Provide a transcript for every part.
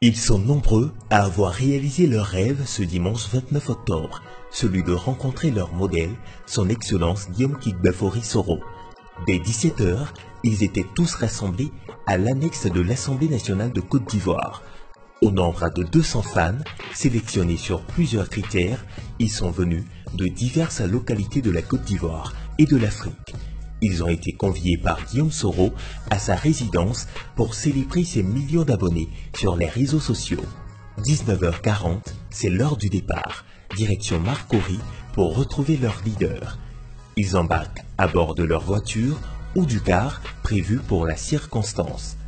Ils sont nombreux à avoir réalisé leur rêve ce dimanche 29 octobre, celui de rencontrer leur modèle, son Excellence Guillaume Kigbafori Soro. Dès 17h, ils étaient tous rassemblés à l'annexe de l'Assemblée nationale de Côte d'Ivoire. Au nombre de 200 fans, sélectionnés sur plusieurs critères, ils sont venus de diverses localités de la Côte d'Ivoire et de l'Afrique. Ils ont été conviés par Guillaume Soro à sa résidence pour célébrer ses millions d'abonnés sur les réseaux sociaux. 19h40, c'est l'heure du départ. Direction Marcory pour retrouver leur leader. Ils embarquent à bord de leur voiture ou du car prévu pour la circonstance.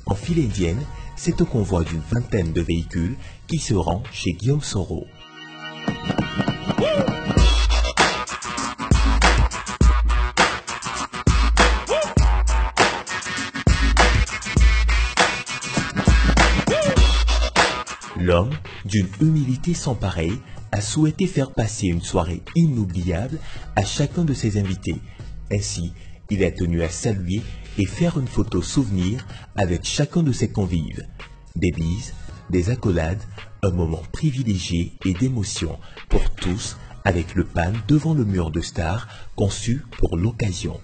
En file indienne, c'est au convoi d'une vingtaine de véhicules qui se rend chez Guillaume Soro. L'homme, d'une humilité sans pareille, a souhaité faire passer une soirée inoubliable à chacun de ses invités. Ainsi, il a tenu à saluer et faire une photo souvenir avec chacun de ses convives. Des bises, des accolades, un moment privilégié et d'émotion pour tous avec le pan devant le mur de stars conçu pour l'occasion.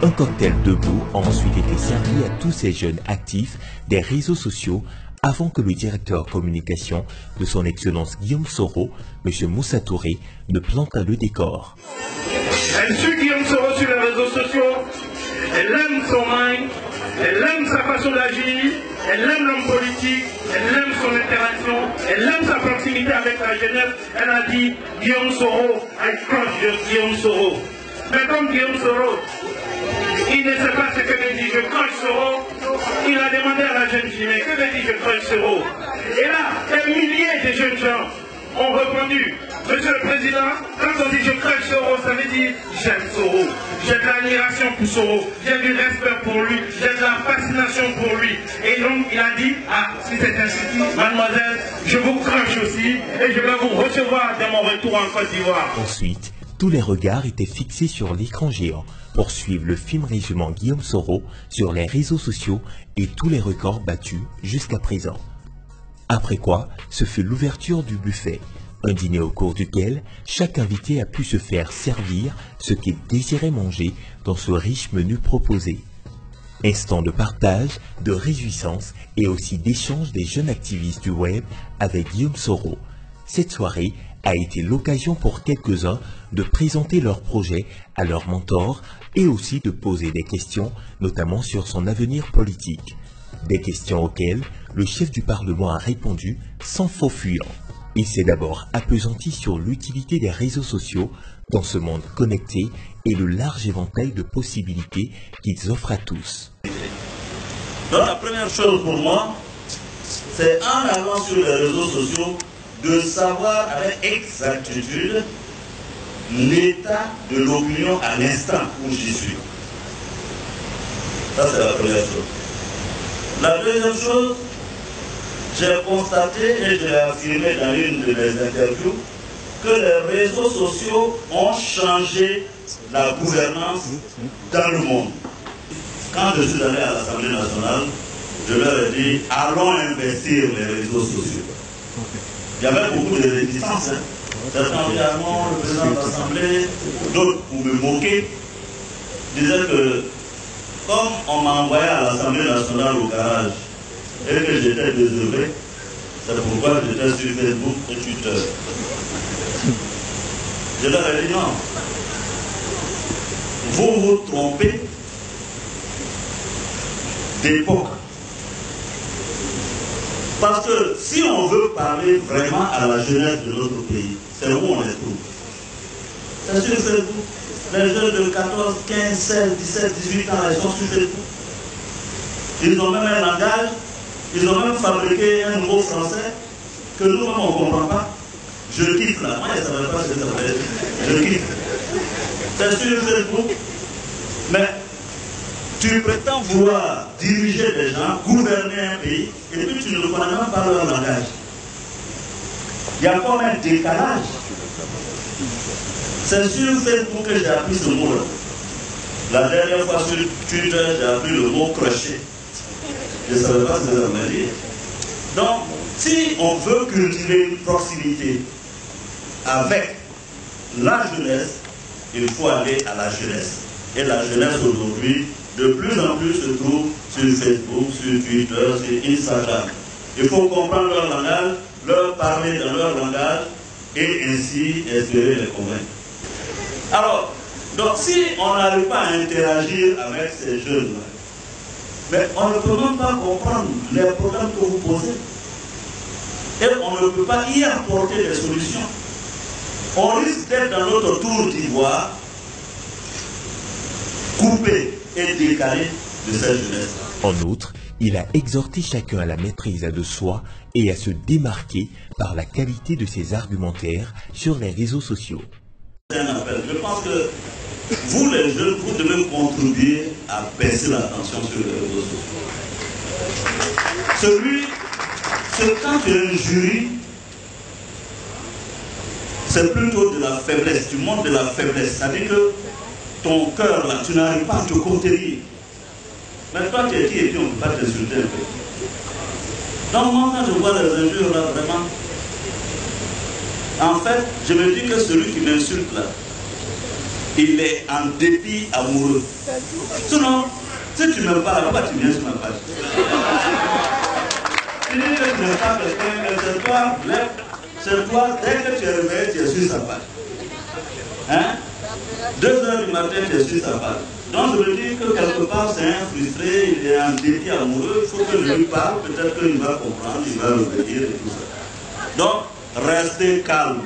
Un cocktail debout a ensuite été servi à tous ces jeunes actifs des réseaux sociaux avant que le directeur communication de son Excellence Guillaume Soro, M. Moussa Touré, ne plante le décor. Elle suit Guillaume Soro sur les réseaux sociaux, elle aime son mind, elle aime sa façon d'agir, elle aime l'homme politique, elle aime son interaction, elle aime sa proximité avec la jeunesse. Elle a dit Guillaume Soro, I crush Guillaume Soro. Mais comme Guillaume Soro, il ne sait pas ce que veut dire je crush Soro, il a demandé à la jeune fille, mais que veut dire je crush Soro? Et là, des milliers de jeunes gens ont répondu, Monsieur le Président, quand on dit je crush Soro, ça veut dire j'aime Soro, j'ai de l'admiration pour Soro, j'ai du respect pour lui, j'ai de la fascination pour lui. Et donc il a dit, ah, si c'est ainsi, mademoiselle, je vous crush aussi et je vais vous recevoir dans mon retour en Côte d'Ivoire. Ensuite, tous les regards étaient fixés sur l'écran géant pour suivre le film résumant Guillaume Soro sur les réseaux sociaux et tous les records battus jusqu'à présent. Après quoi, ce fut l'ouverture du buffet, un dîner au cours duquel chaque invité a pu se faire servir ce qu'il désirait manger dans ce riche menu proposé. Instant de partage, de réjouissance et aussi d'échange des jeunes activistes du web avec Guillaume Soro. Cette soirée a été l'occasion pour quelques-uns de présenter leurs projets à leur mentor et aussi de poser des questions, notamment sur son avenir politique. Des questions auxquelles le chef du Parlement a répondu sans faux fuyant. Il s'est d'abord appesanti sur l'utilité des réseaux sociaux dans ce monde connecté et le large éventail de possibilités qu'ils offrent à tous. Donc la première chose pour moi, c'est en allant sur les réseaux sociaux, de savoir avec exactitude l'état de l'opinion à l'instant où j'y suis. Ça, c'est la première chose. La deuxième chose, j'ai constaté et je l'ai affirmé dans une de mes interviews que les réseaux sociaux ont changé la gouvernance dans le monde. Quand je suis allé à l'Assemblée nationale, je leur ai dit allons investir les réseaux sociaux. Il y avait beaucoup de réticences. Certains disaient, le président de l'Assemblée, d'autres, pour me moquer, disaient que comme on m'a envoyé à l'Assemblée nationale au garage et que j'étais désœuvré, c'est pourquoi j'étais sur Facebook et Twitter. Je leur ai dit non. Vous vous trompez d'époque. Parce que si on veut parler vraiment à la jeunesse de notre pays, c'est où on les trouve. C'est sur Facebook. Les jeunes de 14, 15, 16, 17, 18 ans, ils sont sur Facebook. Ils ont même un langage, ils ont même fabriqué un nouveau français que nous-mêmes on ne comprend pas. Je quitte là. Moi, je ne savais pas ce que ça veut dire. Je quitte. C'est sur Facebook. Mais tu prétends vouloir diriger des gens, gouverner un pays, et puis tu ne connais même pas leur langage. Il y a encore un décalage. C'est sur Facebook que j'ai appris ce mot-là. La dernière fois sur Twitter, j'ai appris le mot crochet. Je ne savais pas ce que ça veut dire. Donc, si on veut cultiver une proximité avec la jeunesse, il faut aller à la jeunesse. Et la jeunesse aujourd'hui, de plus en plus se trouve sur Facebook, sur Twitter, sur Instagram. Il faut comprendre leur langage, leur parler dans leur langage et ainsi espérer les convaincre. Alors, donc si on n'arrive pas à interagir avec ces jeunes-là, mais on ne peut même pas comprendre les problèmes que vous posez. Et on ne peut pas y apporter des solutions. On risque d'être dans notre tour d'ivoire, coupé et décalé de cette jeunesse. En outre, il a exhorté chacun à la maîtrise de soi et à se démarquer par la qualité de ses argumentaires sur les réseaux sociaux. C'est un appel. Je pense que vous les jeunes, vous devez contribuer à baisser la tension sur les réseaux sociaux. Quand tu es un jury, c'est plutôt de la faiblesse, tu montres de la faiblesse. C'est-à-dire que ton cœur là, tu n'arrives pas à te contenir. Mais toi tu es qui et puis on ne peut pas t'insulter un peu. Donc moi quand je vois les injures là, vraiment, en fait, je me dis que celui qui m'insulte là, il est en dépit amoureux. Sinon, si tu ne m'aimes pas, pourquoi tu viens sur ma page? Si tu n'aimes pas quelqu'un, c'est toi, dès que tu es réveillé, tu es sur sa page. Hein? 2 heures du matin, tu es sur sa page. Donc je me dis que quelque part, c'est un frustré, il est en dépit amoureux, il faut que je lui parle, peut-être qu'il va comprendre, il va revenir et tout ça. Donc, restez calme.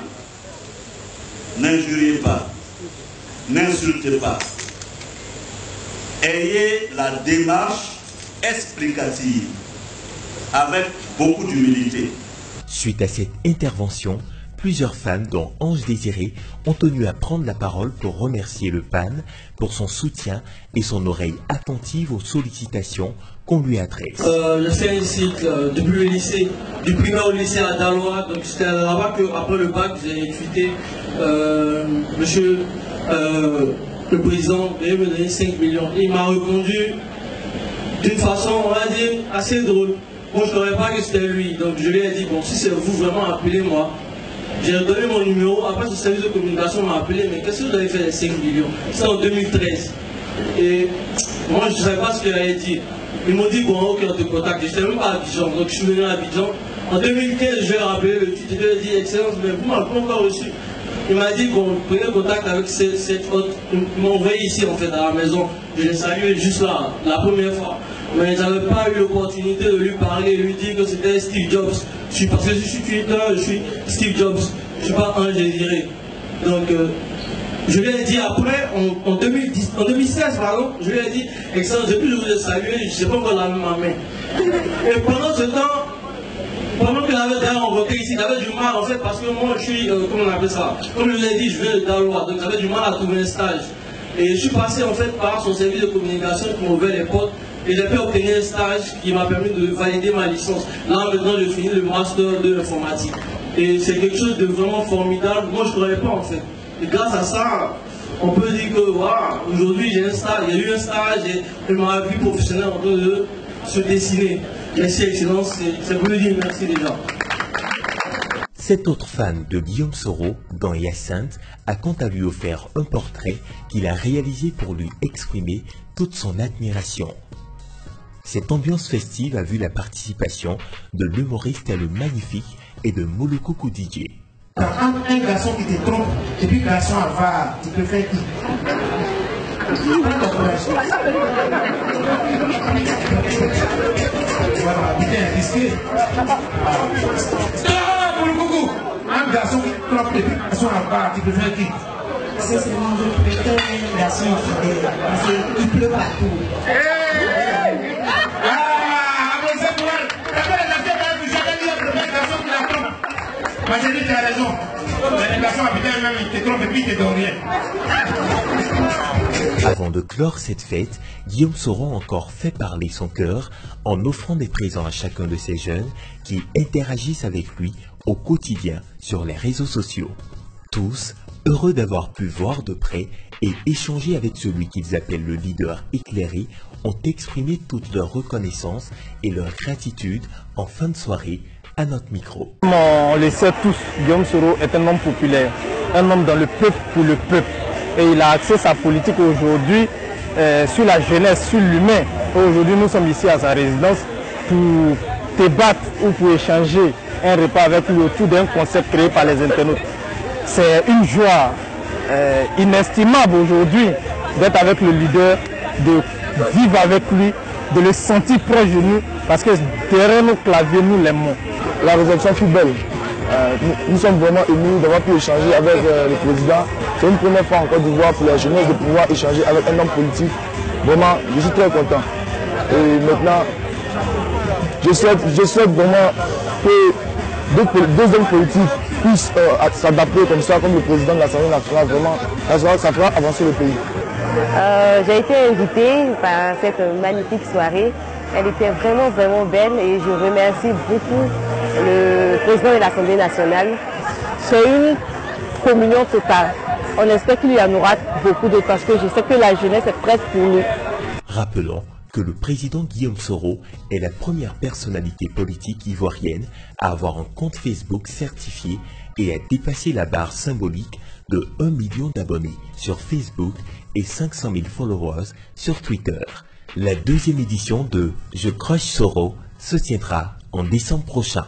N'injuriez pas. N'insultez pas. Ayez la démarche explicative avec beaucoup d'humilité. Suite à cette intervention, plusieurs fans, dont Ange Désiré, ont tenu à prendre la parole pour remercier le PAN pour son soutien et son oreille attentive aux sollicitations qu'on lui adresse. Je fais un cycle depuis le lycée, du primaire au lycée à Dalois, donc c'était là-bas qu'après le bac, j'ai écouté monsieur le président devait me donner 5 millions. Il m'a répondu d'une façon, on va dire, assez drôle. Bon, je ne savais pas que c'était lui, donc je lui ai dit, bon, si c'est vous, vraiment, appelez-moi. J'ai donné mon numéro, après ce service de communication m'a appelé, mais qu'est-ce que vous avez fait les 5 millions? C'est en 2013. Et moi, je ne savais pas ce qu'il allait dire. Ils m'ont dit, bon, ok, on te contacte. Je n'étais même pas à Abidjan, donc je suis venu à Abidjan. En 2015, je vais rappeler le titre, je lui ai dit, Excellence, mais vous m'avez pas encore reçu. Il m'a dit qu'on prenait contact avec cette autre. Il m'a envoyé ici, en fait, à la maison. Je l'ai salué juste là, la première fois. Mais j'avais pas eu l'opportunité de lui parler, de lui dire que c'était Steve Jobs. Parce que je suis Twitter, je suis Steve Jobs. Je ne suis pas Ange Désiré. Donc, je lui ai dit après, en 2016, pardon, je lui ai dit, Excellence, depuis que je vous ai salué, je ne sais pas encore laver ma main. Et pendant ce temps, pendant que j'avais déjà rencontré ici, j'avais du mal en fait, parce que moi je suis, comment on appelle ça, comme je vous ai dit, je viens de Dalois, donc j'avais du mal à trouver un stage. Et je suis passé en fait par son service de communication qui m'a ouvert les portes. Et j'ai pu obtenir un stage qui m'a permis de valider ma licence. Là maintenant je finis le master de l'informatique. Et c'est quelque chose de vraiment formidable. Moi je ne croyais pas en fait. Et grâce à ça, on peut dire que voilà, aujourd'hui j'ai un stage, il y a eu un stage et ma vie professionnelle en train de se dessiner. Merci Excellence, c'est pour lui dire merci déjà. Cet autre fan de Guillaume Soro, dans Hyacinthe, a quant à lui offert un portrait qu'il a réalisé pour lui exprimer toute son admiration. Cette ambiance festive a vu la participation de l'humoriste Le Magnifique et de Molokoko DJ. Un garçon qui te trompe, et puis garçon avare, tu peux faire qui? Voilà, putain, risqué. Ah, Molokoko! Un garçon qui te trompe, et puis garçon avare, tu peux faire qui? Sincèrement, je préfère un garçon fidèle, parce qu'il pleut partout. Ah! Moi j'ai dit tu as raison. Mais les garçons habitants même ils te trompent et puis ils te donnent rien. Avant de clore cette fête, Guillaume Soro a encore fait parler son cœur en offrant des présents à chacun de ces jeunes qui interagissent avec lui au quotidien sur les réseaux sociaux. Tous heureux d'avoir pu voir de près et échanger avec celui qu'ils appellent le leader éclairé, ont exprimé toute leur reconnaissance et leur gratitude en fin de soirée à notre micro. On le sait tous, Guillaume Soro est un homme populaire, un homme dans le peuple pour le peuple. Et il a axé sa politique aujourd'hui sur la jeunesse, sur l'humain. Aujourd'hui, nous sommes ici à sa résidence pour débattre ou pour échanger un repas avec lui autour d'un concept créé par les internautes. C'est une joie inestimable aujourd'hui d'être avec le leader, de vivre avec lui, de le sentir proche de nous, parce que derrière nos claviers, nous l'aimons. La réception fut belle. Nous sommes vraiment émus d'avoir pu échanger avec le président. C'est une première fois en Côte d'Ivoire pour la jeunesse de pouvoir échanger avec un homme politique. Vraiment, je suis très content. Et maintenant, je souhaite vraiment que deux hommes politiques puissent s'adapter comme ça, comme le président de l'Assemblée nationale. Vraiment, ça fera avancer le pays. J'ai été invitée par cette magnifique soirée. Elle était vraiment belle et je remercie beaucoup le président de l'Assemblée nationale. C'est une communion totale. On espère qu'il y en aura beaucoup d'autres parce que je sais que la jeunesse est prête pour nous. Rappelons que le président Guillaume Soro est la première personnalité politique ivoirienne à avoir un compte Facebook certifié et à dépasser la barre symbolique de 1 million d'abonnés sur Facebook et 500 000 followers sur Twitter. La deuxième édition de Je Crush Soro se tiendra en décembre prochain.